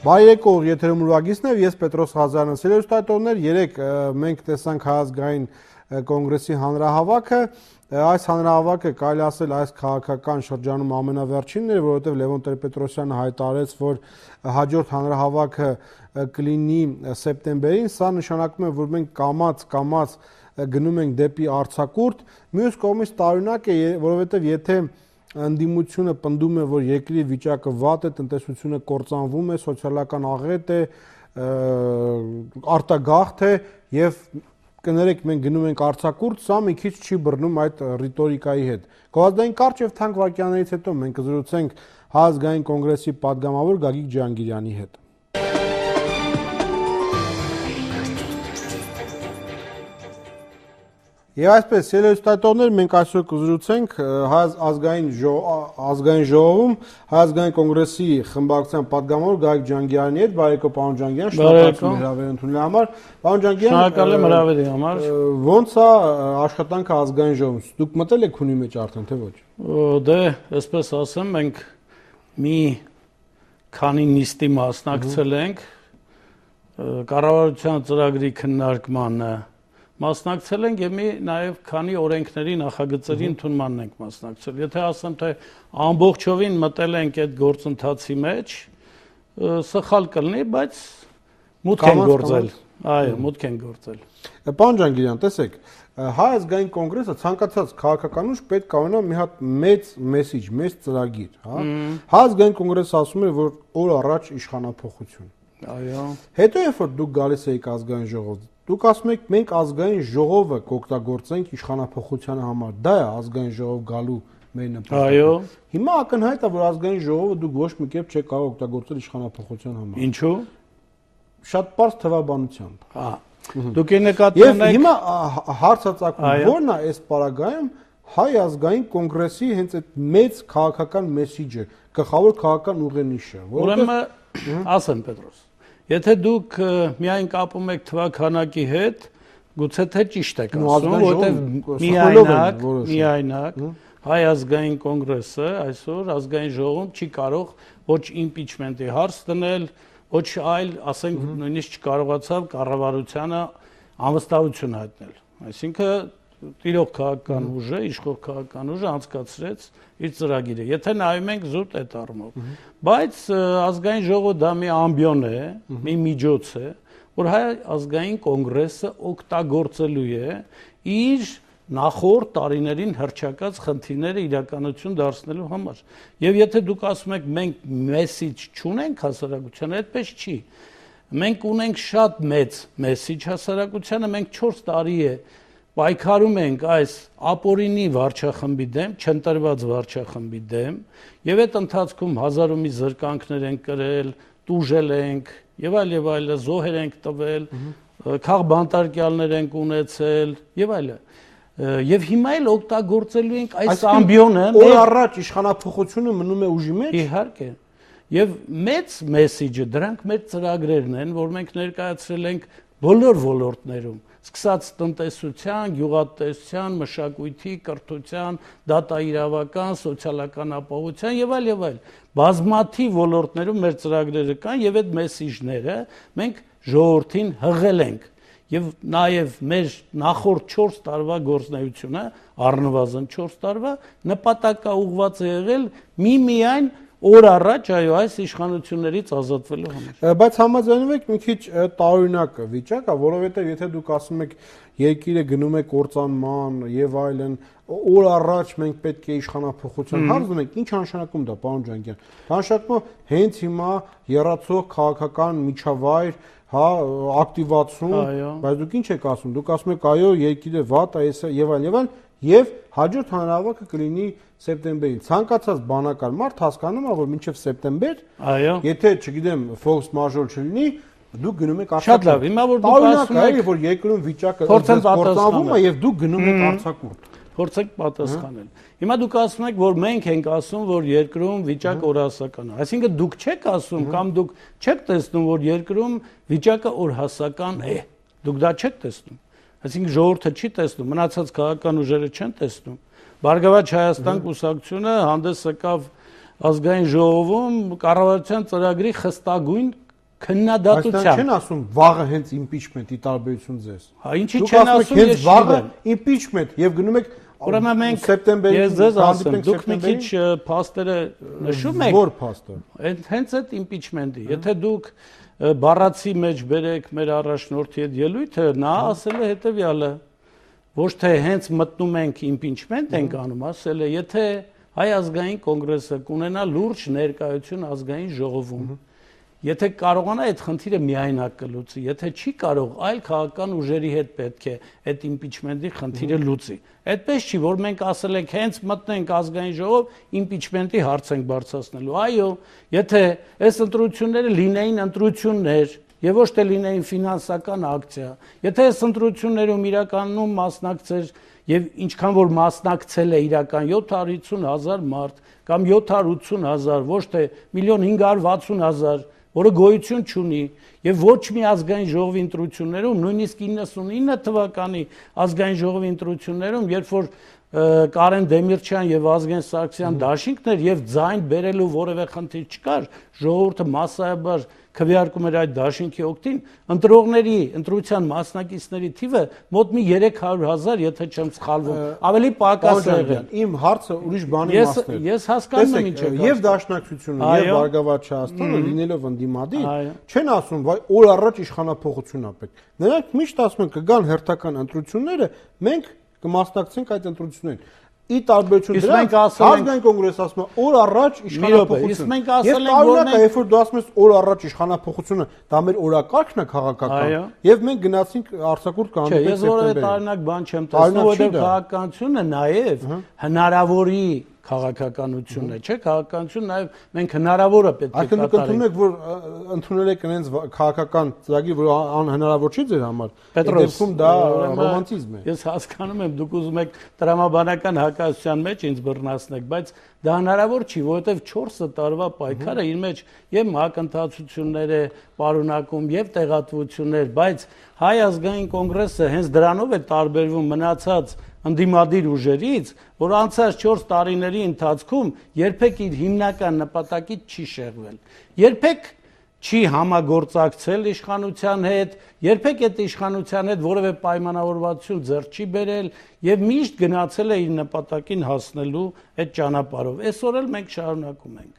Բարեկո եթերում ուրվագիցն է, ես Պետրոս Ղազարյանն եմ, սիրելի ուղդիներ, երեք մենք տեսանք Հայազգային կոնգրեսի հանրահավաքը, այս հանրահավաքը կարելի ասել այս քաղաքական շրջանում ամենավերջինն էր, որովհետև Լևոն Տեր-Պետրոսյանը հայտարարեց, որ հաջորդ հանրահավաքը կլինի սեպտեմբերին, սա նշանակում է, որ մենք կամաց գնում ենք դեպի արձակուրդ, մյուս կողմից տարօրինակ է, որովհետև եթե ընդդիմությունը պնդում է, որ երկրի վիճակը վատ է, տնտեսությունը կործանվում է, սոցիալական աղետ է, արտագաղթ է եւ կներեք մենք գնում ենք արձակուրդ, սա մի քիչ չի բռնում այդ ռիտորիկայի հետ։ Գովազդային կարճ եւ թանկ վարքյաններից հետո մենք կզրուցենք Հայազգային կոնգրեսի պատգամավոր Գագիկ Ջհանգիրյանի հետ։ Եվ այսպես, սիրելի ուղդիներ, մենք այսօր կզրուցենք ազգային ժողովում Հայազգային կոնգրեսի խմբակցության պատգամավոր Գագիկ Ջհանգիրյանի հետ, բարեկո պարոն Ջհանգիրյան, շնորհակալ եմ հրավեր ընդունելու համար։ Պարոն Ջհանգիրյան, շնորհակալ եմ հրավերի համար։ Ոնց է աշխատանքը ազգային ժողովում։ Դուք մտել եք հունի մեջ արդեն, թե ոչ։ Դե, այսպես ասեմ, մենք մի քանի նիստի մասնակցել ենք կառավարության ծրագրի քննարկմանը մասնակցել ենք եւ մի նաեւ քանի օրենքների նախագծերի ընդունմանն ենք մասնակցել։ Եթե ասեմ, թե ամբողջովին մտել ենք այդ գործընթացի մեջ, սխալ կլինի, բայց մուտք են գործել։ Այո, մուտք են գործել։ Պարոն Ջհանգիրյան, տեսեք, Հայազգային կոնգրեսը ցանկացած քաղաքական ուժ պետք է ունենա մի հատ մեծ մեսիջ, մեծ ծրագիր, հա։ Հայազգային կոնգրեսը ասում է, որ օր առաջ իշխանափոխություն։ Այո։ Հետո երբ որ դուք գալիս եք ազգային ժողով, դուք ասում եք մենք ազգային ժողովը կօգտագործենք իշխանափոխության համար։ Դա է ազգային ժողով գալու մեր նպատակը։ Այո։ Հիմա ակնհայտ է, որ ազգային ժողովը դուք ոչ մի կերպ չեք կարող օգտագործել իշխանափոխության համար։ Ինչու՞։ Շատ པարզ թվաբանությամբ։ Հա։ Դուք նկատի ունեք։ Եվ հիմա հարցածակում ո՞րն է այս պարագայում Հայ ազգային կոնգրեսի հենց այդ մեծ քաղաքական մեսիջը, գլխավոր քաղաքական ուղենիշը։ Ուրեմն ասեմ Պետրոս, եթե դուք միայն կապում եք թվականակի հետ, գուցե թե ճիշտ եք ասում, որովհետև միայնակ Հայ ազգային կոնգրեսը այսօր ազգային ժողովում չի կարող ոչ իմպիչմենտի հարց դնել, ոչ այլ, ասենք, նույնիսկ չկարողացավ կառավարությանը անվստահություն հայտնել։ Այսինքն տիրող քաղաքական ուժը, իշխող քաղաքական ուժը անցկացրեց իր ծրագիրը։ Եթե նայում ենք զուտ այդ առումով, բայց ազգային ժողովը դա մի ամբիոն է, մի միջոց է, որ Հայ ազգային կոնգրեսը օգտագործելու է իր նախորդ տարիներին հռչակած խնդիրները իրականություն դարձնելու համար։ Եվ եթե դուք ասում եք մենք մեսիջ չունենք հասարակությանը, այդպես չի։ Մենք ունենք շատ մեծ մեսիջ հասարակությանը, մենք 4 տարի է պայքարում ենք այս ապօրինի վարչախմբի դեմ, չընտրված վարչախմբի դեմ, եւ այդ ընթացքում հազար ու մի զրկանքներ ենք կրել, տուժել ենք եւ այլ, զոհեր ենք տվել, քաղբանտարկյալներ ենք ունեցել եւ այլ։ Եվ հիմա էլ օգտագործելու ենք այս ամբիոնը։ Օր առաջ իշխանափոխությունը մնում է ուժի մեջ։ Իհարկե։ Եվ մեծ մեսիջը դրանք մեր ծրագրերն են, որ մենք ներկայացրել ենք բոլոր ոլորտներում, սկսած տնտեսության, գյուղատնտեսության, մշակույթի, կրթության, դատաիրավական, սոցիալական ապահովության եւ այլ։ Բազմաթիվ ոլորտներում մեր ծրագրերը կան եւ այդ մեսիջները մենք ժողովրդին հղել ենք։ Եվ նաև մեր նախորդ 4 տարվա գործունեությունը, առնվազն 4 տարվա, նպատակաուղղված է եղել միայն օր առաջ այս իշխանություններից ազատվելու համար։ Բայց համաձայնվում եք մի քիչ տարօրինակ վիճակ է, որովհետև եթե դուք ասում եք երկիրը գնում է կործանման եւ այլն, օր առաջ մենք պետք է իշխանափոխության հարցում ենք, ինչ նշանակում դա, պարոն Ջհանգիրյան։ Դա նշանակում է հենց հիմա եռացող քաղաքական միջավայր, հա, ակտիվացում, բայց դուք ինչ եք ասում։ Դուք ասում եք այո, երկիրը վատ է, եւ այլն, եւ հաջորդ հանրահավաքը կլինի սեպտեմբերին։ Ցանկացած բանական մարդ հասկանում է, որ մինչև սեպտեմբեր, եթե, չգիտեմ, ֆորս մաժոր չլինի, դուք գնում եք արձակուրդ։ Շատ լավ, հիմա որ դուք ասում եք, որ երկրում վիճակը կործանվում է եւ դուք գնում եք արձակուրդ։ Փորձեք պատասխանել։ Հիմա դուք ասում եք, որ մենք ենք ասում, որ երկրում վիճակը օրհասական է։ Այսինքն դուք չեք ասում կամ դուք չեք տեսնում, որ երկրում վիճակը օրհասական է։ Դուք դա չեք տեսնում։ Այսինքն ժողովուրդը չի տեսնում, մնացած քաղաքական ուժերը չեն տեսնում։ Բարգավաճ Հայաստան կուսակցությունը հանդես եկավ ազգային ժողովում կառավարության ծրագրի խստագույն քննադատության։ Չեն ասում վաղը հենց impeachment-ի տարբերություն ձեզ։ Հա ինչի չեն ասում հենց վաղը impeachment եւ գնում եք ուրեմն մենք սեպտեմբերին ես ձեզ ասեմ, դուք մի քիչ փաստերը նշում եք։ Որ փաստը։ Հենց այդ impeachment-ի, եթե դուք բառացի մեջ բերեք մեր առաջնորդի այդ ելույթը, նա ասել է հետեւյալը, ոչ թե հենց մտնում ենք impeachment ենք անում, ասել է, եթե Հայ ազգային կոնգրեսը կունենա լուրջ ներկայություն ազգային ժողովում, եթե կարողանա այդ խնդիրը միայնակ կլուծի, եթե չի կարող, այլ քաղաքական ուժերի հետ պետք է այդ impeachment-ի խնդիրը լուծի։ Այդպես չի, որ մենք ասել ենք հենց մտնենք ազգային ժողով, impeachment-ի հարց ենք բարձրացնելու։ Այո, եթե այս ընտրությունները լինեին ընտրություններ, եւ ոչ թե լինեին ֆինանսական ակցիա, եթե այս ընտրություններում իրականում մասնակցեր եւ ինչքան որ մասնակցել է իրական 750,000 մարդ կամ 780,000, ոչ թե 1,560,000, որը գոյություն չունի եւ ոչ մի ազգային ժողովի ընտրություններում, նույնիսկ 99 թվականի ազգային ժողովի ընտրություններում, երբ որ Կարեն Դեմիրճյան եւ Ազգեն Սարգսյան դաշինքներ եւ ձայն բերելու որևէ խնդիր չկար, ժողովուրդը massայաբար քվեարկում էր այդ դաշինքի օգտին, ընտրողների, ընտրության մասնակիցների թիվը մոտ մի 300,000, եթե չեմ սխալվում, ավելի պակաս է եղել։ Իմ հարցը ուրիշ բանի մասն է։ Ես հասկանում եմ ինչ եք ասում։ Եվ Դաշնակցությունը, եւ Բարգավաճ Չհաստանը լինելով ընդդիմադիր, չեն ասում, վայ օր առաջ իշխանափոխություն ա պետք։ Նրանք միշտ ասում են կգան հերթական ընտրությունները, մենք կմասնակցենք այդ ընտրություններին։ Ի տարբերություն դրանից ազգային կոնգրեսը ասում է օր առաջ իշխանափոխություն։ Մենք ասել ենք որ մենք երբ որ դու ասում ես օր առաջ իշխանափոխությունը, դա մեր օրակարգն է քաղաքական։ Եվ մենք գնացինք արձակուրդ կհանդիպենք սեպտեմբերին։ Չէ, ես որևէ տարօրինակ բան չեմ տեսնում, որովհետև քաղաքականությունը նաև հնարավորի քաղաքականություն է, չէ՞, քաղաքականություն նաև մենք հնարավորը պետք է կատարենք։ Այսինքն ընդունում եք, որ ընդունել եք այնց քաղաքական ծրագիր, որ անհնարավոր չի ձեր համար։ Այդ դեպքում դա ռոմանտիզմ է։ Ես հասկանում եմ, դուք ուզում եք տրամաբանական հակասության մեջ ինձ բռնացնեք, բայց դա հնարավոր չի, որովհետև 4 տարվա պայքարը իր մեջ եւ հակընթացություններ է պարունակում եւ տեղատվություններ, բայց Հայ ազգային կոնգրեսը հենց դրանով է տարբերվում մնացած ընդդիմադիր ուժերից, որ անցած 4 տարիների ընթացքում երբեք իր հիմնական նպատակից չի շեղվել։ Երբեք չի համագործակցել իշխանության հետ, երբեք այդ իշխանության հետ որևէ պայմանավորվածություն ձեռք չի բերել եւ միշտ գնացել է իր նպատակին հասնելու այդ ճանապարհով։ Այսօր էլ մենք շարունակում ենք։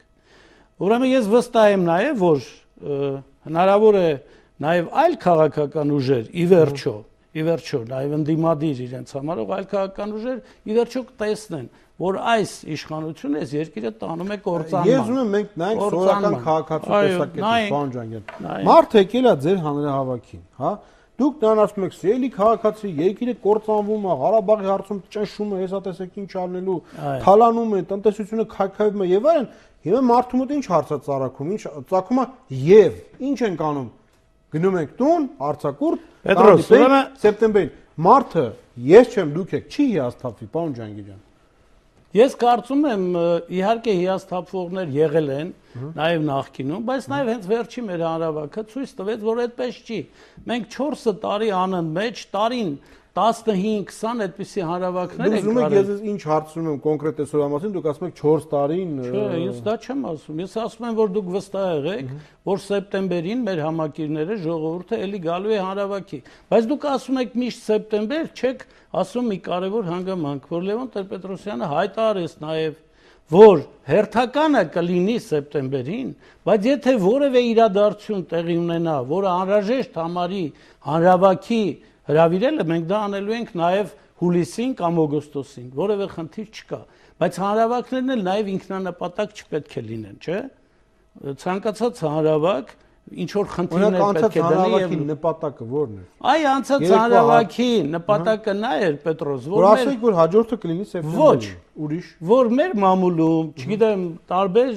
Ուրեմն ես վստահ եմ նաեւ, որ հնարավոր է նաեւ այլ քաղաքական ուժեր ի վերջո նաև ընդդիմադիր իրենց համարող այլ քաղաքական ուժեր ի վերջո կտեսնեն, որ այս իշխանությունը այս երկիրը տանում է կործանման։ Ես ուզում եմ մենք նայենք սովորական քաղաքացու տեսակետից, պարոն Ջանգյան։ Մարդ եկել է ձեր հանրահավաքին, հա։ Դուք նրան ասում եք, «Սիրելի քաղաքացի, երկիրը կործանվում է, Ղարաբաղի հարցում ճնշում է, հեսա տեսեք ինչ անելու, թալանում է, տնտեսությունը քայքայվում է եւ այլն»։ Հիմա մարդու մոտ ինչ հարց է ծառայում, ինչ ծագում է եւ ինչ ենք անում։ Գնում ենք տուն, արձակուրդ, Պետրոս, ուրեմն սեպտեմբերին մարդը ես չեմ, դուք եք, չի հիասթափվի, պարոն Ջանգիրյան։ Ես կարծում եմ, իհարկե հիասթափվողներ եղել են, նաև նախկինում, բայց նաև հենց վերջի մեր հանրահավաքը ցույց տվեց, որ այդպես չի։ Մենք 4 տարի անընդմեջ տարին 15-20 այդպիսի հանրահավաքներ ենք արել։ Դուք ուզում եք ես ինչ հարցնում եմ կոնկրետ այսօրվա մասին, դուք ասում եք 4 տարին։ Չէ, ես դա չեմ ասում։ Ես ասում եմ, որ դուք վստահ եղեք, որ սեպտեմբերին մեր համակիրները ժողովուրդը էլի գալու է հանրահավաքի։ Բայց դուք ասում եք միշտ սեպտեմբեր, չեք ասում մի կարևոր հանգամանք, որ Լևոն Տեր-Պետրոսյանը հայտարարեց նաև, որ հերթականը կլինի սեպտեմբերին, բայց եթե որևէ իրադարձություն տեղի ունենա, որը անհրաժեշտ համարի հանրահավաքի հրավիրելը, մենք դա անելու ենք նաև հուլիսին կամ օգոստոսին, որևէ խնդիր չկա, բայց հանրահավաքներն էլ նաև ինքնանպատակ չպետք է լինեն, չէ՞։ Ցանկացած հանրահավաք ինչ որ խնդիրներ պետք է դնի եւ նպատակը ո՞րն է։ Այ անցած հանրահավաքի նպատակը նա էր, Պետրոս, որ ասեք որ հաջորդը կլինի սեպտեմբերին։ Ուրիշ։ Որ մեր մամուլում, չգիտեմ, տարբեր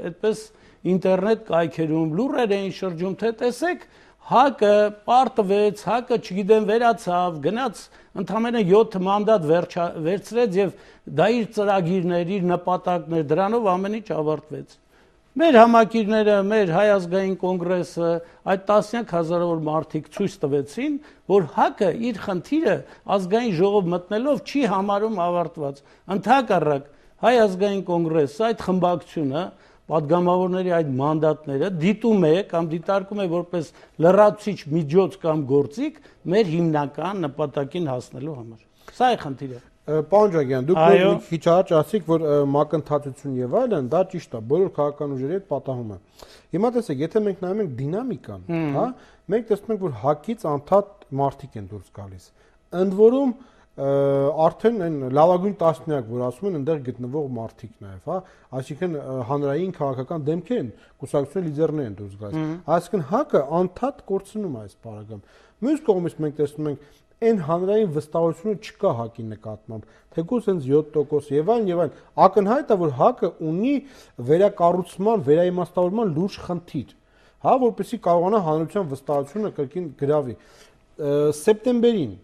այդպես ինտերնետ կայքերում լուրեր էին շրջում, թե տեսեք ՀԱԿ-ը պարտվեց, ՀԱԿ-ը, չգիտեմ, վերացավ, գնաց ընդամենը 7 մանդատ վերցրեց եւ դա իր ծրագիրներ, իր նպատակներ, դրանով ամեն ինչ ավարտվեց։ Մեր համակիրները, մեր Հայ ազգային կոնգրեսը, այդ տասնյակ հազարավոր մարդիկ ցույց տվեցին, որ ՀԱԿ-ը իր խնդիրը ազգային ժողով մտնելով չի համարում ավարտված։ Ընդհակառակ Հայ ազգային կոնգրեսը, այդ խմբակցությունը պատգամավորների այդ մանդատները դիտում է կամ դիտարկում է որպես լրացուցիչ միջոց կամ գործիք մեր հիմնական նպատակին հասնելու համար։ Սա է խնդիրը։ Պարոն Ջագյան, դուք մի քիչ առաջ ասիք, որ մակընթացություն եւ այլն, դա ճիշտ է, բոլոր քաղաքական ուժերի հետ պատահում է։ Հիմա տեսեք, եթե մենք նայում ենք դինամիկան, հա, մենք տեսնում ենք, որ հակից անդադ մարդիկ են դուրս գալիս։ Ընդ որում արդեն այն լավագույն տասնյակ, որ ասում են, այնտեղ գտնվող մարդիկ նաև, հա, այսինքն հանրային քաղաքական դեմքեր են, կուսակցության լիդերներ են դուրս գալիս։ Այսինքն հակը անդադ կորցնում է այս բaragam։ Մյուս կողմից մենք տեսնում ենք այն հանրային վստահությունը չկա հակի նկատմամբ, թեկուզ հենց 7% եւ այլն, ակնհայտ է, որ հակը ունի վերակառուցման, վերաիմաստավորման լուրջ խնդիր, հա, որպեսզի կարողանա հանրության վստահությունը կրկին գրավի։ Սեպտեմբերին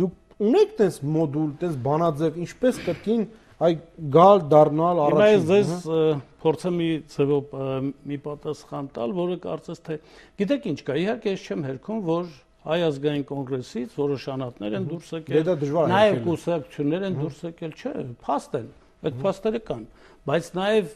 դուք ունեք տես մոդուլ, տես բանաձև, ինչպես կրկին այ գալ դառնալ առաջին։ Հիմա ես փորձեմ մի ձևով մի պատասխան տալ, որը կարծես թե գիտեք ինչ կա, իհարկե ես չեմ հերքում, որ Հայ ազգային կոնգրեսից որոշ անհատներ են դուրս եկել, նաև կուսակցություններ են դուրս եկել, չէ, փաստ են, այդ փաստերը կան, բայց նաև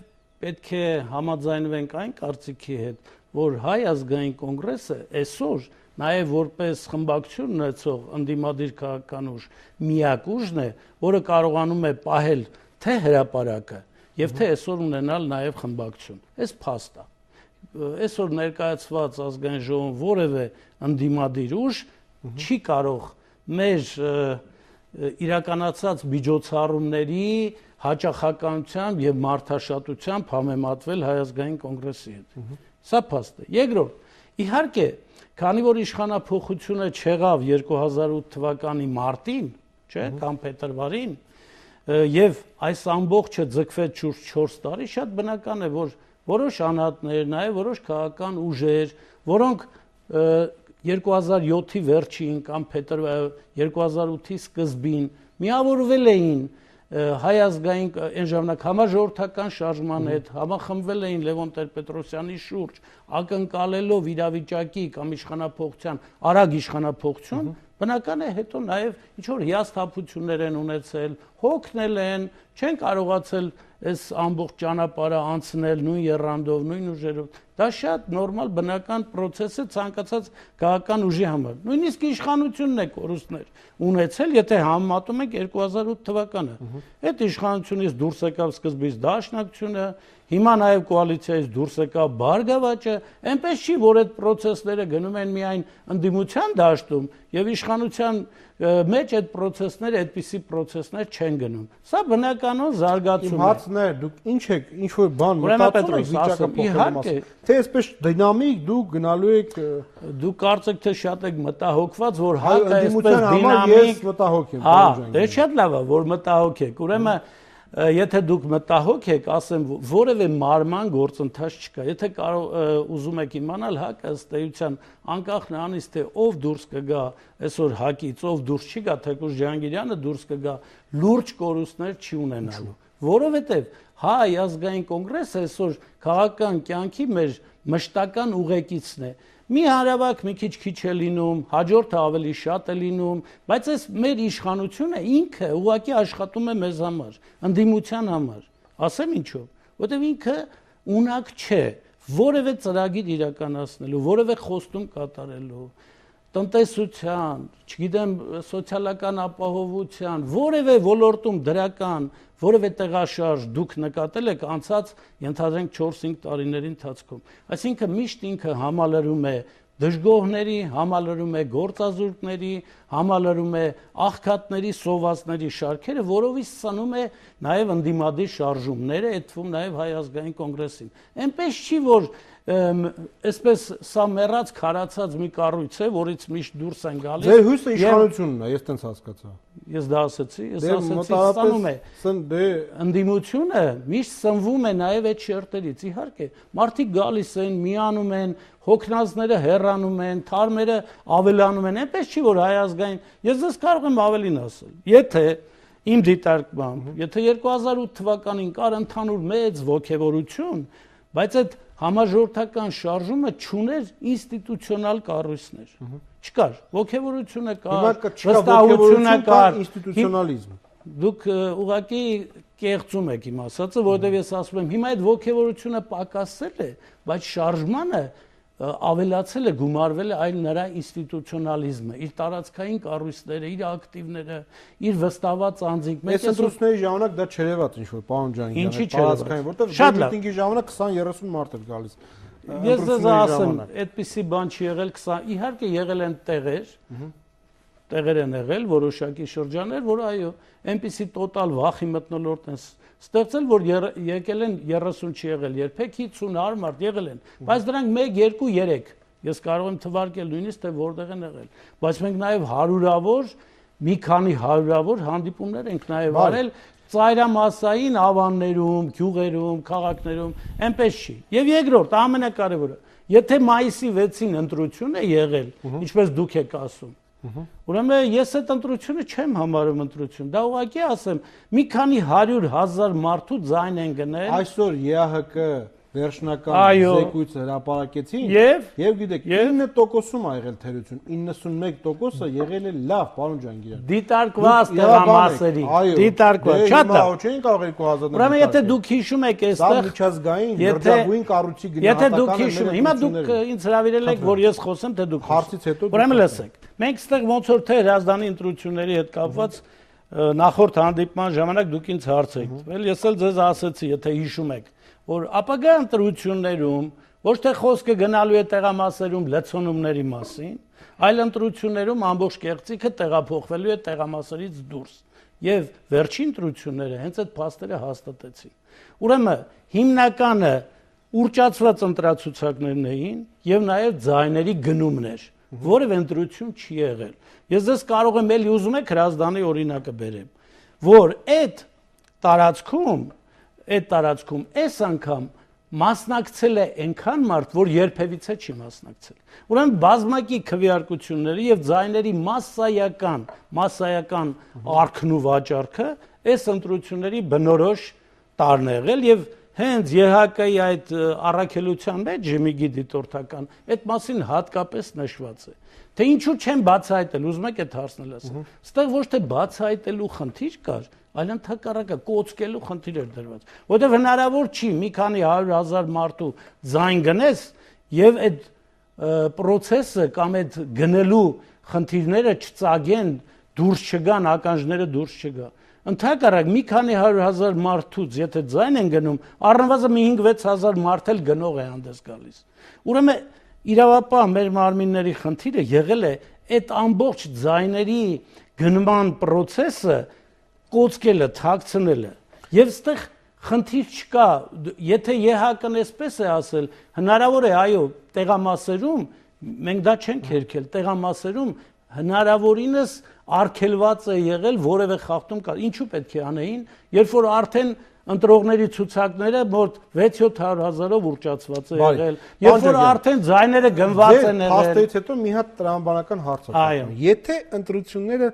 պետք է համաձայնվենք այն կարծիքի հետ, որ Հայ ազգային կոնգրեսը այսօր նաև որպես խմբակցություն ունեցող ընդդիմադիր քաղաքական ուժ միակ ուժն է, որը կարողանում է պահել թե հրապարակը եւ թե այսօր ունենալ նաև խմբակցություն։ Այս փաստ է։ Այսօր ներկայացված ազգային ժողովում որևէ ընդդիմադիր ուժ չի կարող մեր իրականացած միջոցառումների հաճախականությամբ եւ մարդաշատությամբ համեմատվել Հայ ազգային կոնգրեսի հետ։ Սա փաստ է։ Երկրորդ, իհարկե, քանի որ իշխանափոխությունը չեղավ 2008 թվականի մարտին, չէ, կամ փետրվարին, եւ այս ամբողջը ձգվեց շուրջ 4 տարի, շատ բնական է, որ որոշ անհատներ, նաև որոշ քաղաքական ուժեր, որոնք 2007-ի վերջին կամ 2008-ի սկզբին միավորվել էին Հայ ազգային այն ժամանակ համաժողովրդական շարժման հետ, համախմբվել էին Լևոն Տեր-Պետրոսյանի շուրջ, ակնկալելով իրավիճակի կամ իշխանափոխության, արագ իշխանափոխություն, բնական է հետո նաև ինչ որ հիասթափություններ են ունեցել, հոգնել են, չեն կարողացել այս ամբողջ ճանապարհը անցնել նույն եռանդով, նույն ուժերով։ Դա շատ նորմալ բնական process է ցանկացած քաղաքական ուժի համար։ Նույնիսկ իշխանությունն է կորուստներ ունեցել, եթե համեմատում ենք 2008 թվականը։ Այդ իշխանությունից դուրս եկավ սկզբից Դաշնակցությունը, հիմա նաև կոալիցիայից դուրս եկավ Բարգավաճը, այնպես չի, որ այդ process-ները գնում են միայն ընդդիմության դաշտում եւ իշխանության մեջ այդ process-ները, այդպիսի process-ներ չեն գնում։ Սա բնականon զարգացում է։ Իմ հարցն է, դուք ինչ եք, ինչ որ բան մտածում եք վիճակը փոխելու մասին։ Թե այսպես դինամիկ դուք գնալու եք, դուք կարծեք թե շատ եք մտահոգված, որ հակը այսպես դինամիկ։ Ես մտահոգ եմ։ Հա, դե շատ լավ է, որ մտահոգ եք։ Ուրեմն եթե դուք մտահոգ եք, ասեմ, որևէ մարման գործընթաց չկա։ Եթե ուզում եք իմանալ հակը ըստ էության անկախ նրանից թե ով դուրս կգա այսօր հակից, ով դուրս չի գա, թեկուզ Ջհանգիրյանը դուրս կգա, լուրջ կորուստներ չի ունենալու։ Որովհետև Հայ ազգային կոնգրեսը այսօր քաղաքական կյանքի մեր մշտական ուղեկիցն է։ Մի հարավակ մի քիչ է լինում, հաջորդը ավելի շատ է լինում, բայց այս մեր իշխանությունը ինքը ուղղակի աշխատում է մեզ համար, ընդդիմության համար։ Ասեմ ինչով, որովհետև ինքը ունակ չէ որևէ ծրագիր իրականացնելու, որևէ խոստում կատարելու, տնտեսության, չգիտեմ, սոցիալական ապահովության, որևէ ոլորտում դրական, որևէ տեղաշարժ դուք նկատել եք անցած ենթադրենք 4-5 տարիների ընթացքում։ Այսինքն միշտ ինքը համալրում է դժգոհների, համալրում է գործազուրկների, համալրում է աղքատների, սովածների շարքերը, որովից սանում է նաև ընդդիմադիր շարժումները, այդ թվում նաև Հայ ազգային կոնգրեսին։ Այնպես չի, որ այսպես սա մեռած քարացած մի կառույց է, որից միշտ դուրս են գալիս։ Ձեր հույսը իշխանությունն է, ես տենց հասկացա։ Ես դա ասացի, ստանում է։ Ընդդիմությունը միշտ սնվում է նաև այդ շերտերից, իհարկե։ Մարդիկ գալիս են, միանում են, հոգնածները հեռանում են, թարմերը ավելանում են, այնպես չի, որ Հայ ազգային, ես ձեզ կարող եմ ավելին ասել։ Եթե իմ դիտարկմամբ, եթե 2008 թվականին կար ընդհանուր մեծ ոգևորություն, բայց այդ համաժողովրդական շարժումը չուներ ինստիտուցիոնալ կառույցներ։ Չկար, ոգևորությունը կար, վստահությունը կար, ինստիտուցիոնալիզմ։ Դուք ուղղակի կեղծում եք իմ ասածը, որովհետև ես ասում եմ, հիմա այդ ողջևորությունը պակասել է, բայց շարժմանը ավելացել է, գումարվել է այլ նրա ինստիտուցիոնալիզմը, իր տարածքային կառույցները, իր ակտիվները, իր վստահված անձինք։ Այս ընտրությունների ժամանակ դա չերևաց ինչ-որ, պարոն Ջանգիրյան, տարածքային, որտեղ միտինգի ժամանակ 20-30 մարդ էր գալիս։ Ես ձեզ ասեմ, այդպիսի բան չի եղել 20, իհարկե եղել են տեղեր են եղել, որոշակի շրջաններ, որ այո, այնպիսի տոտալ վախի մթնոլորտ են ստեղծել, որ եկել են 30 չի եղել, երբեք 50 մարդ եղել են, բայց դրանք 1, 2, 3 ես կարող եմ թվարկել նույնիսկ թե որտեղ են եղել, բայց մենք նաև հարյուրավոր, մի քանի հարյուրավոր հանդիպումներ ենք նաև արել ծայրամասային ավաններում, գյուղերում, քաղաքներում, այնպես չի։ Եվ երկրորդ, ամենակարևորը, եթե մայիսի 6-ին ընտրություն է եղել, ինչպես դուք եք ասում, ուրեմն ես այդ ընտրությունը չեմ համարում ընտրություն, դա ուղղակի ասեմ, մի քանի 100,000 մարդու ձայն են գնել։ Այսօր ԵԱՀԿ վերջնական զեկույցը հրապարակեցին եւ գիտեք 9%-ում ա եղել թերություն, 91%-ը եղել է լավ, պարոն Ջանգիրյան։ Դիտարկված տեղամասերի, դիտարկված, շատ լավ։ Չէին կարող 2000-ը։ Ուրեմն եթե դուք հիշում եք այստեղ միջազգային դրդագույն կառույցի գնահատականը, եթե դուք հիշում եք, հիմա դուք ինձ հրավիրել եք, որ ես խոսեմ, թե դուք հարցից հետո։ Ուրեմն լսեք, մենք այստեղ ոնց որ թե հրազդանի ընտրությունների հետ կապված նախորդ հանդիպման ժամանակ դուք ինձ հարց եք տվել, ես էլ ձեզ ասացի, եթե հիշում եք, որ ապագա ընտրություններում ոչ թե խոսքը գնալու է տեղամասերում լցոնումների մասին, այլ ընտրություններում ամբողջ կեղծիքը տեղափոխվելու է տեղամասերից դուրս։ Եվ վերջին ընտրությունները հենց այդ փաստերը հաստատեցին։ Ուրեմն հիմնականը ուրճացված ընտրացուցակներն էին եւ նաեւ ձայների գնումներ, որևէ ընտրություն չի եղել։ Ես ձեզ կարող եմ էլի ուզում եք հրազդանի օրինակը բերեմ, որ այդ տարածքում այս անգամ մասնակցել է այնքան մարդ, որ երբևիցե չի մասնակցել։ Ուրեմն բազմակի քվեարկությունների եւ ձայների massայական արքն ու վաճառքը այս ընտրությունների բնորոշ տարն է եղել եւ հենց ԵՀԿ-ի այդ առաքելության մեջ ԺՄԻԳ-ի դիտորդական այդ մասին հատկապես նշված է։ Թե ինչու չեն բացահայտել, ուզում եք այդ հարցն ասեմ։ Այստեղ ոչ թե բացահայտելու խնդիր կար, այլ ընդհակառակը կոծկելու խնդիր էր դրված, որովհետև հնարավոր չի մի քանի 100,000 մարդու ձայն գնես եւ այդ process-ը կամ այդ գնելու խնդիրները չծագեն, դուրս չգան, ականջները դուրս չգա։ Ընդհակառակ մի քանի 100,000 մարդուց եթե ձայն են գնում, առնվազն 5-6,000 մարդ էլ գնող է հանդես գալիս։ Ուրեմն իրավապահ մեր մարմինների խնդիրը եղել է այդ ամբողջ ձայների գնման process-ը կոծկելը, թաքցնելը։ Եվ այստեղ խնդիր չկա, եթե ԵՀԿ-ն էսպես է ասել, հնարավոր է, այո, տեղամասերում մենք դա չենք հերքել, տեղամասերում հնարավորինս արգելված է եղել որևէ խախտում կա։ Ինչու պետք է անեին, երբ որ արդեն ընտրողների ցուցակները մոտ 6-700,000-ով ուրճացված է եղել, երբ որ արդեն ձայները գնված են եղել։ Հաստատից հետո մի հատ տրամաբանական հարց է։ Եթե ընտրությունները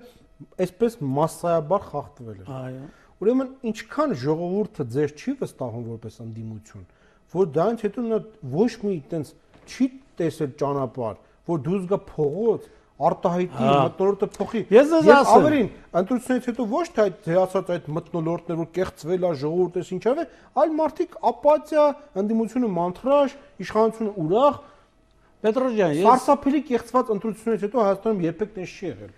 այսպես massայաբար խախտվել են։ Այո։ Ուրեմն ինչքան ժողովուրդը ձեր չի վստահում որպես ընդդիմություն, որ դրանից հետո նա ոչ մի այտենց չի տեսել ճանապարհ, որ դուրս գա փողոց, արտահայտի մթնոլորտը փոխի։ Ես ասեմ, ավելին, ընտրությունից հետո ոչ թե այդ ասած այդ մթնոլորտներ որ կեղծվել է ժողովուրդը ինչավ է, այլ մարդիկ ապաթիա, ընդդիմությունը մանթրաժ, իշխանությունը ուրախ։ Պետրոս ջան, ես սարսափելի կեղծված ընտրությունից հետո Հայաստանում երբեք տես չի եղել։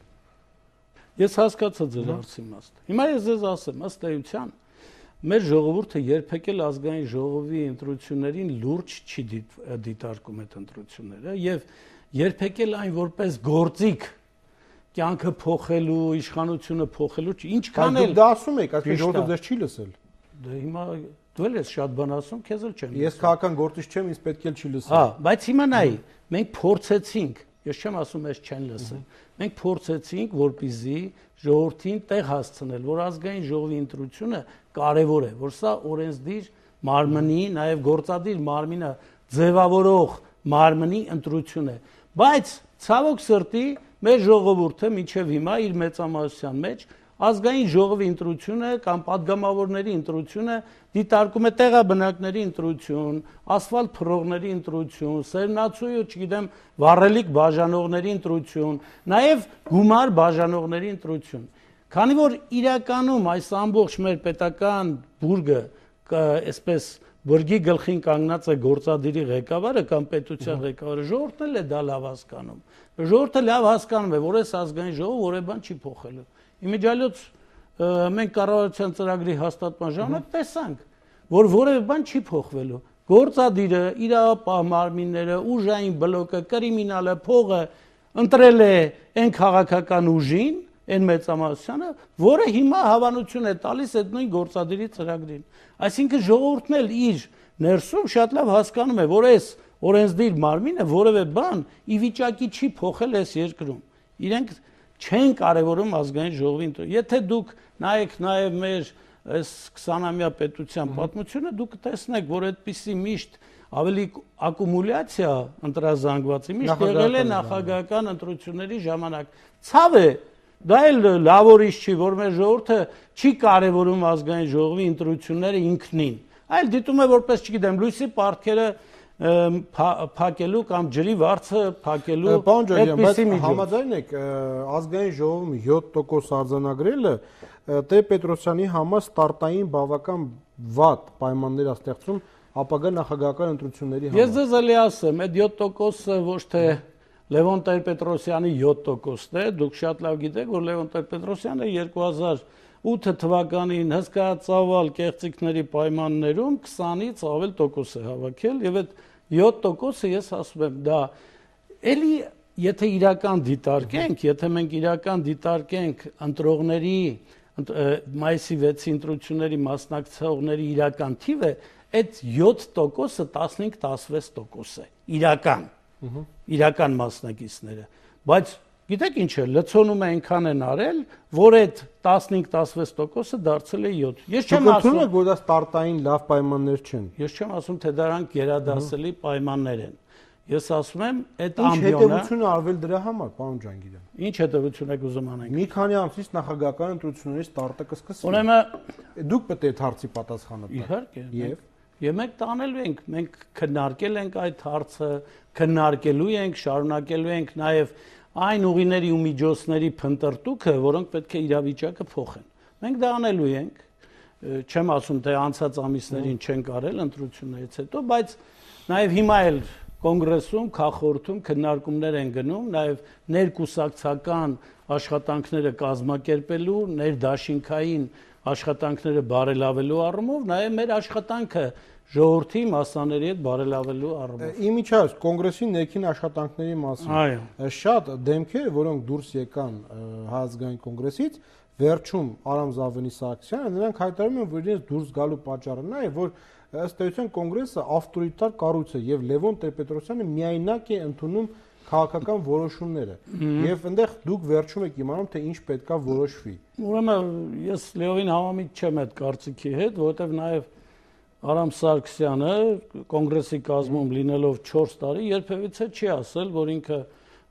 Ես հասկացա ձեր հարցի իմաստը։ Հիմա ես ձեզ ասեմ, ըստ էության, մեր ժողովուրդը երբեք էլ ազգային ժողովի ընտրություններին լուրջ չի դիտարկում այդ ընտրությունները եւ երբեք էլ այն որպես գործիք կյանքը փոխելու, իշխանությունը փոխելու, ինչքան էլ դա ասում եք, այսինքն ժողովուրդը ձեզ չի լսել։ Դե հիմա դու ես շատ բան ասում, քեզ էլ չեմ։ Ես քաղաքական գործիչ չեմ, ինձ պետք է չի լսել։ Հա, բայց հիմա նայ, մենք փորձեցինք, ես չեմ ասում ես չեն լսել։ Մենք փորձեցինք, որպեսզի ժողովրդին տեղ հասցնել, որ ազգային ժողովի ընտրությունը կարևոր է, որ սա օրենսդիր մարմնի, նաև գործադիր մարմինը ձևավորող մարմնի ընտրություն է։ Բայց ցավոք սրտի մեր ժողովուրդը մինչև հիմա իր մեծամասնության մեջ ազգային ժողովի ընտրությունը կամ падգամավորների ընտրությունը դիտարկում է տեղաբնակների ընտրություն, ասֆալտ փռողների ընտրություն, սերմնացույց, չգիտեմ, վառելիք բաժանողների ընտրություն, նաև գումար բաժանողների ընտրություն։ Քանի որ իրականում այս ամբողջ մեր պետական բուրգը այսպես բուրգի գլխին կանգնած է գործադիրի ղեկավարը կամ պետության ղեկավարը, ժողովուրդն էլ է դա լավ հասկանում։ Ժողովուրդը լավ հասկանում է, որ այս ազգային ժողովը որևէ բան չի փոխելու։ Իմիջիալոց մենք կառավարության ծրագրի հաստատման ժամանակ տեսանք, որ որևէ բան չի փոխվելու։ Գործադիրը, իրավապահ մարմինները, ուժային բլոկը, կրիմինալը, փողը ընտրել է այն քաղաքական ուժին, այն մեծամասնությանը, որը հիմա հավանություն է տալիս այդ նույն գործադիրի ծրագրին։ Այսինքն ժողովուրդն էլ իր ներսում շատ լավ հասկանում է, որ այս օրենսդիր մարմինը որևէ բան ի վիճակի չի փոխել այս երկրում։ Իրենք չեն կարևորում ազգային ժողովի ընտրությունը։ Եթե դուք նայեք նաև մեր այս 20-ամյա պետության պատմությունը, դուք տեսնեք, որ այդպիսի միշտ ավելի ակումուլյացիա ընտրազանգվածի միշտ եղել է նախագահական ընտրությունների ժամանակ։ Ցավ է, դա էլ լավ ուրիշ չի, որ մեր ժողովուրդը չի կարևորում ազգային ժողովի ընտրությունները ինքնին, այլ դիտում է որպես, չգիտեմ, լույսի պարտքերը փակելու կամ ջրի վարձը փակելու այդպիսի միջոց։ Համաձայն եք, ազգային ժողովում 7% արձանագրելը Տեր-Պետրոսյանի համար ստարտային բավական վատ պայմաններ է ստեղծում ապագա նախագահական ընտրությունների համար։ Ես ձեզ էլի ասեմ, այդ 7%-ը ոչ թե Լևոն Տեր-Պետրոսյանի 7%-ն է, դուք շատ լավ գիտեք, որ Լևոն Տեր-Պետրոսյանը 2008 թվականին հսկայածավալ կեղծիքների պայմաններում 20-ից ավել տոկոս է հավաքել, եւ այդ 7%-ը ես ասում եմ, դա էլի եթե իրական դիտարկենք, եթե մենք իրական դիտարկենք ընտրողների մայիսի 6-ի ընտրությունների մասնակցողների իրական թիվը, այդ 7%-ը 15-16% է իրական մասնակիցները, բայց գիտեք ինչ է, լցոնում է այնքան են արել, որ այդ 15-16%-ը դարձել է 7։ Ես չեմ ասում, որ դա ստարտային լավ պայմաններ չեն։ Ես չեմ ասում, թե դրանք գերադասելի պայմաններ են։ Ես ասում եմ, այդ ամբիոնը ինչ հետևություն է արվել դրա համար, պարոն Ջանգիրյան։ Ինչ հետևություն եք ուզում անենք։ Մի քանի ամսից նախագահական ընտրությունների ստարտը կսկսվի։ Ուրեմն դուք պետք է հարցի պատասխանը տաք։ Իհարկե։ Եվ մենք տանելու ենք, մենք քննարկել ենք այդ հարցը, քննարկելու ենք, շարունակելու ենք նաև այն ուղիների ու միջոցների փնտրտուքը, որոնք պետք է իրավիճակը փոխեն։ Մենք դա անելու ենք, չեմ ասում, թե անցած ամիսներին չենք արել ընտրություններից հետո, բայց նաև հիմա էլ կոնգրեսում, քաղաքորդում քննարկումներ են գնում, նաև ներկուսակցական աշխատանքները կազմակերպելու, ներդաշինքային աշխատանքները բարելավելու առումով, նաև մեր աշխատանքը ժողովրդի մասսաների հետ բարելավելու առումով։ Իմիջիայլոց կոնգրեսի ներքին աշխատանքների մասին շատ դեմքեր, որոնք դուրս եկան Հայազգային կոնգրեսից, վերջում Արամ Զավենի Սարգսյանը, նրանք հայտարարում են, որ իրենց դուրս գալու պատճառը նա է, որ ըստ էության կոնգրեսը ավտորիտար կառույց է եւ Լևոն Տեր-Պետրոսյանը միայնակ է ընդունում քաղաքական որոշումները եւ այնտեղ դուք վերջում եք իմանում թե ինչ պետքա որոշվի։ Ուրեմն ես Լևոնին համամիտ չեմ այդ կարծիքի հետ, որովհետեւ նաեւ Արամ Սարգսյանը կոնգրեսի կազմում լինելով 4 տարի երբևիցե չի ասել, որ ինքը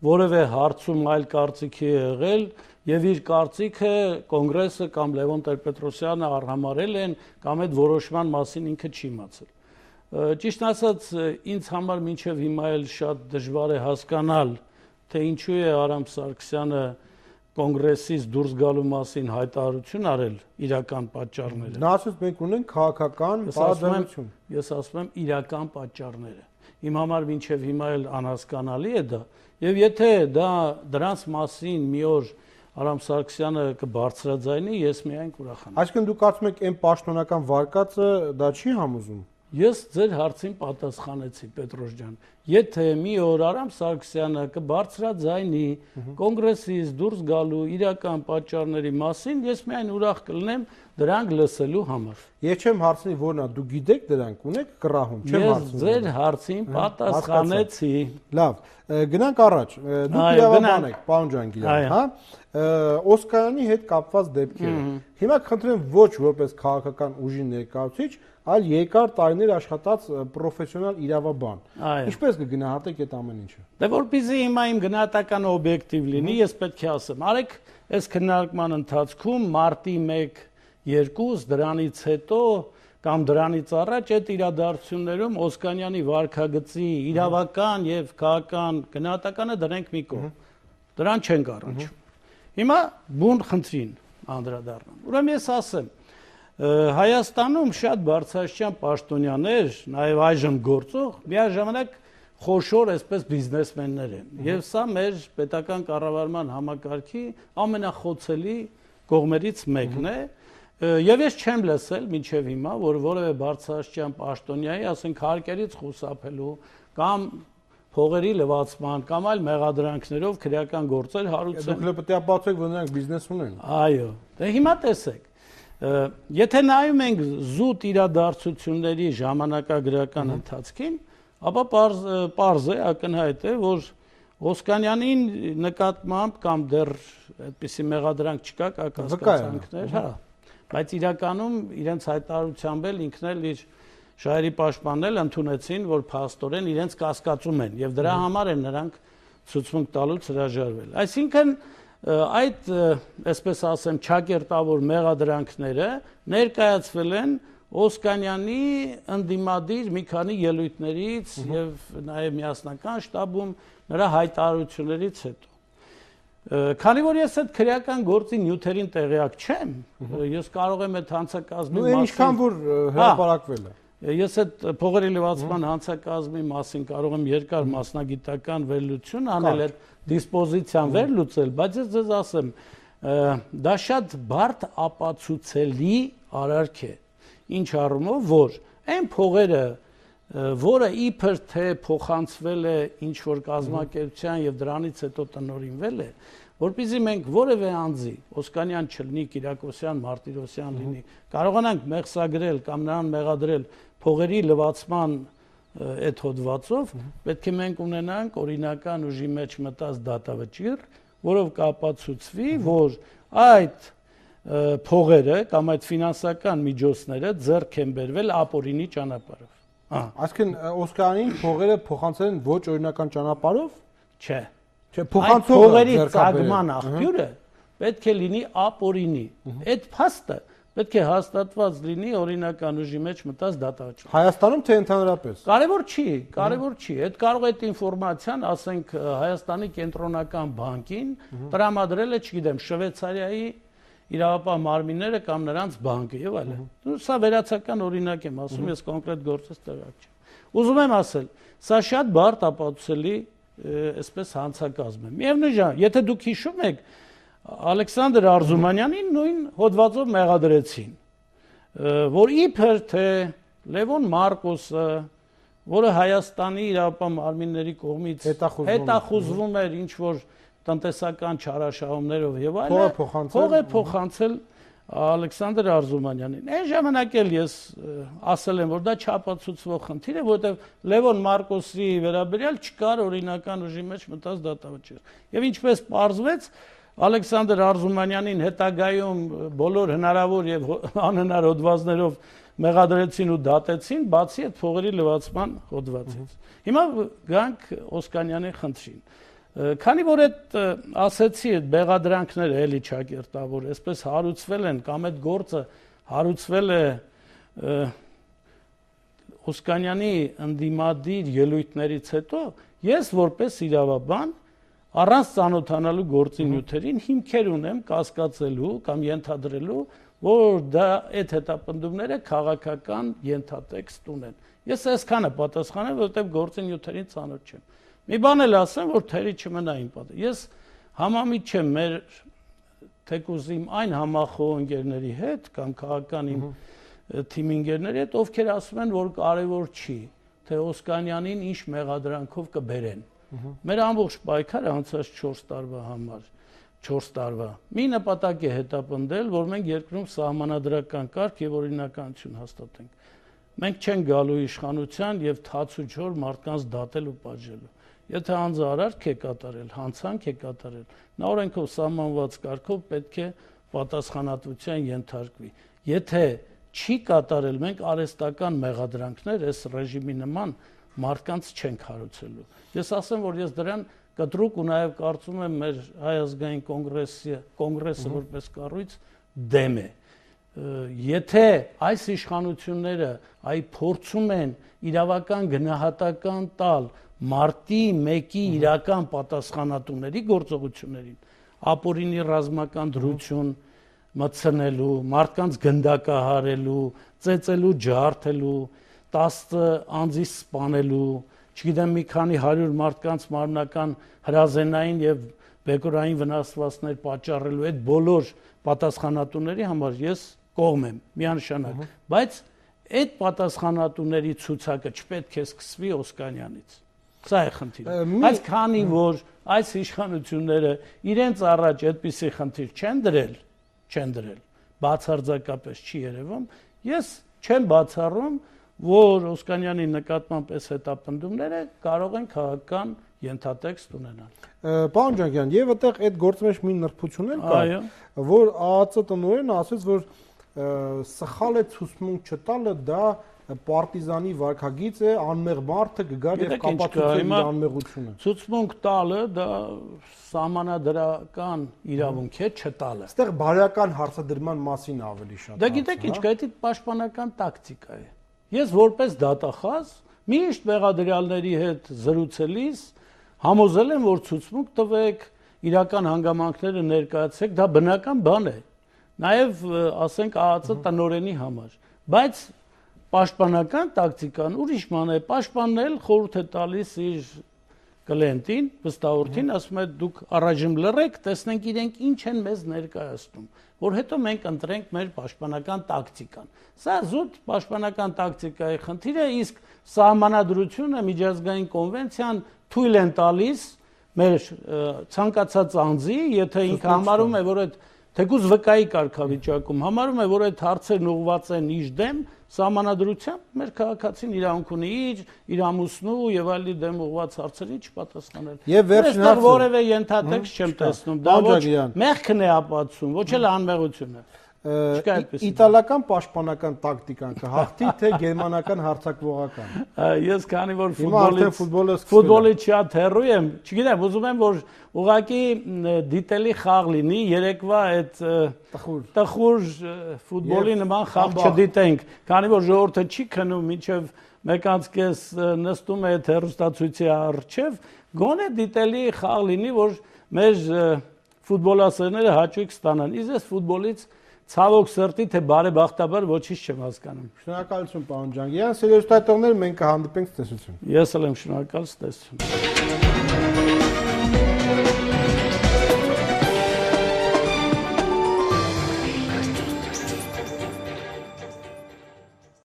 որևէ հարցում այլ կարծիքի է եղել եւ իր կարծիքը կոնգրեսը կամ Լևոն Տեր-Պետրոսյանը արհամարել են կամ այդ որոշման մասին ինքը չի իմացել։ Ճիշտ ասած, ինձ համար մինչև հիմա էլ շատ դժվար է հասկանալ, թե ինչու է Արամ Սարգսյանը կոնգրեսից դուրս գալու մասին հայտարարություն արել իրական պատճառները։ Նա ասում է մենք ունենք քաղաքական պատժամիջություն։ Ես ասում եմ իրական պատճառները։ Իմ համար մինչև հիմա էլ անհասկանալի է դա, եւ եթե դրանց մասին մի օր Արամ Սարգսյանը կբարձրաձայնի, ես միայն կուրախանամ։ Այսինքն դուք կարծում եք այն պաշտոնական վարկածը դա չի համոզում։ Ես ձեր հարցին պատասխանեցի, Պետրոս ջան։ Եթե մի օր Արամ Սարգսյանը կբարձրաձայնի կոնգրեսից դուրս գալու իրական պատճառների մասին, ես միայն ուրախ կլինեմ դրանք լսելու համար։ Ես չեմ հարցնի որն է, դուք գիտեք դրանք, ունեք կռահում, չեմ հարցնում։ Ես ձեր հարցին պատասխանեցի։ Լավ, գնանք առաջ։ Դուք իրավաբան եք, պարոն Ջանգիրյան, հա։ Օսկարյանի հետ կապված դեպքերը։ Հիմա կխնդրեմ ոչ որպես քաղաքական ուժի ներկայացուցիչ, այլ երկար տարիներ աշխատած պրոֆեսիոնալ իրավաբան։ Ինչպես կգնահատեք այդ ամեն ինչը։ Դե որպեսզի հիմա իմ գնահատականը օբյեկտիվ լինի, ես պետք է ասեմ, արեք այս քննարկման ընթացքում մարտի 1-2 դրանից հետո կամ դրանից առաջ այդ իրադարձություններում Օսկանյանի վարքագծի իրավական եւ քաղաքական գնահատականը դրենք մի կողմ։ Դրան չենք առնչում։ Հիմա բուն խնդրին։ անդրադառնամ։ Ուրեմն ես ասեմ, Հայաստանում շատ բարձրաստիճան պաշտոնյաներ, նաև այժմ գործող, միաժամանակ խոշոր այսպես բիզնեսմեններ են։ Եվ սա մեր պետական կառավարման համակարգի ամենախոցելի կողմերից մեկն է։ Եվ ես չեմ լսել մինչև հիմա, որ որևէ բարձրաստիճան պաշտոնյայի, ասենք, հարկերից խուսափելու կամ փողերի լվացման կամ այլ մեղադրանքներով քրեական գործեր հարուցեն։ Դուք պետք է ապացուցեք, որ նրանք բիզնես ունեն։ Այո։ Դե հիմա տեսեք։ Եթե նայում ենք զուտ իրադարձությունների ժամանակագրական ընթացքին, ապա պարզ է, ակնհայտ է, որ Օսկանյանին նկատմամբ կամ դեռ այդպիսի մեղադրանք չկա, կա կասկածանքներ, հա, բայց իրականում իրենց հայտարարությամբ էլ ինքն էլ իր շահերի պաշտպանն ընդունեցին, որ փաստորեն իրենց կասկածում են եւ դրա համար են նրանք ցուցմունք տալուց հրաժարվել։ Այսինքն այդ, այսպես ասեմ, չակերտավոր մեղադրանքները ներկայացվել են Օսկանյանի ընդդիմադիր մի քանի ելույթներից եւ նաեւ միասնական շտաբում նրա հայտարարություններից հետո։ Քանի որ ես այդ քրեական գործի նյութերին տեղյակ չեմ, ես կարող եմ այդ հանցակազմի մասին ինչքան որ հրապարակվել է։ Ես այդ փողերի լվացման հանցակազմի մասին կարող եմ երկար մասնագիտական վերլուծություն անել, այդ դիսպոզիցիան վերլուծել, բայց ես ձեզ ասեմ, դա շատ բարդ ապացուցելի արարք է։ Ինչ առումով, որ այն փողերը, որը իբր թե փոխանցվել է ինչ որ կազմակերպության եւ դրանից հետո տնօրինվել է, որպեսզի մենք որևէ անձի, Օսկանյան չլինի, Կիրակոսյան, Մարտիրոսյան լինի, կարողանանք մեղսագրել կամ նրան մեղադրել փողերի լվացման այդ հոդվածով, պետք է մենք ունենանք օրինական ուժի մեջ մտած դատավճիռ, որով կապացուցվի, որ այդ փողերը կամ այդ ֆինանսական միջոցները ձեռք են բերվել ապօրինի ճանապարհով։ Այսինքն Օսկանյանին փողերը փոխանցել են ոչ օրինական ճանապարհով։ Չէ։ Չէ, փոխանցողը փողերի ծագման աղբյուրը պետք է լինի ապօրինի։ Այդ փաստը պետք է հաստատված լինի օրինական ուժի մեջ մտած դատավճիռ։ Հայաստանում թե ընդհանրապես։ Կարևոր չի։ Այդ կարող է այդ ինֆորմացիան, ասենք, Հայաստանի կենտրոնական բանկին տրամադրել է, չգիտեմ, Շվեյցարիայի իրավապահ մարմինները կամ նրանց բանկը եւ այլն։ Սա վերացական օրինակ եմ ասում, ես կոնկրետ գործից տեղյակ չեմ։ Ուզում եմ ասել, սա շատ բարդ ապացուցելի այսպես հանցակազմ է։ Միևնույն ժամանակ, եթե դուք հիշում եք, Ալեքսանդր Արզումանյանին նույն հոդվածով մեղադրեցին, որ իբր թե Լևոն Մարկոսը, որը Հայաստանի իրավապահ մարմինների կողմից հետախուզվում էր ինչ որ տնտեսական չարաշահումներով եւ այլն, փող է փոխանցել Ալեքսանդր Արզումանյանին։ Այն ժամանակ էլ ես ասել եմ, որ դա չապացուցվող խնդիր է, որովհետեւ Լևոն Մարկոսի վերաբերյալ չկար օրինական ուժի մեջ մտած դատավճիռ։ Եվ ինչպես պարզվեց, Ալեքսանդր Արզումանյանին հետագայում բոլոր հնարավոր եւ անհնար հոդվածներով մեղադրեցին ու դատեցին, բացի այդ փողերի լվացման հոդվածից։ Հիմա գանք Օսկանյանի խնդրին։ Քանի որ այդ ասեցի, այդ բեղադրանքները էլի չակերտավոր, այսպես հարուցվել են կամ այդ գործը հարուցվել է Օսկանյանի ընդդիմադիր ելույթներից հետո, ես որպես իրավաբան առանց ծանոթանալու գործի նյութերին հիմքեր ունեմ կասկածելու կամ ենթադրելու, որ դա այդ հետապնդումները քաղաքական ենթատեքստ ունեն։ Ես այսքանը պատասխանեմ, որովհետև գործի նյութերին ծանոթ չեմ։ Մի բան էլ ասեմ, որ թերի չմնա իմ պատը։ Ես համամիտ չեմ մեր թեկուզ իմ այն համախոհ ընկերների հետ կամ քաղաքական իմ թիմի ընկերների հետ, ովքեր ասում են, որ կարևոր չի, թե Օսկանյանին ինչ մեղադրանքով կբերեն։ Մեր ամբողջ պայքարը անցած 4 տարվա համար, 4 տարվա մի նպատակ է հետապնդել, որ մենք երկրում սահմանադրական կարգ եւ օրինականություն հաստատենք։ Մենք չենք գալու իշխանության եւ թաց ու չոր մարդկանց դատել ու պատժելու։ Եթե անձը արարք է կատարել, հանցանք է կատարել, նա օրենքով սահմանված կարգով պետք է պատասխանատվության ենթարկվի։ Եթե չի կատարել, մենք արհեստական մեղադրանքներ այս ռեժիմի նման մարդկանց չենք հարուցելու։ Ես ասեմ, որ ես դրան կտրուկ ու նաև կարծում եմ մեր Հայ ազգային կոնգրեսը որպես կառույց դեմ է։ Եթե այս իշխանությունները փորձում են իրավական գնահատական տալ մարտի 1-ի իրական պատասխանատուների գործողություններին, ապօրինի ռազմական դրություն, մտցնելու, մարդկանց գնդակահարելու, ծեծելու, ջարդելու, 10 անձի սպանելու, չգիտեմ մի քանի 100 մարդկանց մարմնական հրազենային եւ բեկորային վնասվածքներ պատճառելու այդ բոլոր պատասխանատուների համար ես կողմ եմ միանշանակ, բայց այդ պատասխանատուների ցուցակը չպետք է սկսվի Օսկանյանից։ Սա է խնդիրը։ Բայց քանի որ այս իշխանությունները իրենց առաջ այդպիսի խնդիր չեն դրել, բացարձակապես չի երևում, ես չեմ բացառում, որ Օսկանյանի նկատմամբ այս հետապնդումները կարող են քաղաքական ենթատեքստ ունենալ։ Պարոն Ջանկյան, եւ այդտեղ այդ գործի մեջ մի նրբություն էլ կա, որ ԱԱԾ տնօրենը ասաց, որ սխալ է ցուցմունք չտալը, դա պարտիզանի վարքագիծ է, անմեղ մարդը կգար եւ կապացուցի իր անմեղությունը։ Ցուցմունք տալը դա սահմանադրական իրավունք է չտալը։ Այստեղ բարոյական հարցադրման մասին ավելի շատ։ Դա գիտեք ինչ, դա պաշտպանական տակտիկա է։ Ես որպես դատախազ միշտ մեղադրյալների հետ զրուցելիս համոզել եմ, որ ցուցմունք տվեք, իրական հանգամանքները ներկայացրեք, դա բնական բան է։ Նաեւ ասենք ԱԱԾ տնօրենի համար, բայց պաշտպանական տակտիկան ուրիշ բան է, պաշտպանել խորհուրդ է տալիս իր կլիենտին, վստահորդին, ասում է դուք առայժմ լռեք, տեսնենք իրենք ինչ են մեզ ներկայացնում, որ հետո մենք ընտրենք մեր պաշտպանական տակտիկան։ Սա զուտ պաշտպանական տակտիկայի խնդիր է, իսկ սահմանադրությունը, միջազգային կոնվենցիան թույլ են տալիս մեր ցանկացած անձի, եթե ինքը համարում է, որ այդ թեկուզ վկայի կարգավիճակում համարում է, որ այդ հարցերն ուղղված են իր դեմ, սահմանադրությամբ մեր քաղաքացին իրավունք ունի իր ամուսնու եւ այլի դեմ ուղղված հարցերին չպատասխանել։ Եվ վերջին հարցը որևէ ենթատեքստ չեմ տեսնում, դա ոչ մեղքն է ապացուցում, ոչ էլ անմեղությունը։ Իտալական պաշտպանական տակտիկան կհաղթի, թե գերմանական հարձակվողական։ Ես քանի որ ֆուտբոլից շատ հեռու եմ, չգիտեմ, ուզում եմ որ ուղղակի դիտելի խաղ լինի, երեկվա այդ տխուր ֆուտբոլի նման խաղ չդիտենք, քանի որ ժողովուրդը չի քնում, մինչև 1:30 նստում է այդ հեռուստացույցի առջև, գոնե դիտելի խաղ լինի, որ մեր ֆուտբոլասերները հաճույք ստանան։ Իսկ ես ֆուտբոլից ցավոք սրտի թե բարեբախտաբար ոչինչ չեմ հասկանում։ Շնորհակալություն, պարոն Ջանկյան, սիրելի ուղդիներ, մենք կհանդիպենք, ցտեսություն։ Ես էլ եմ շնորհակալ, ցտեսություն։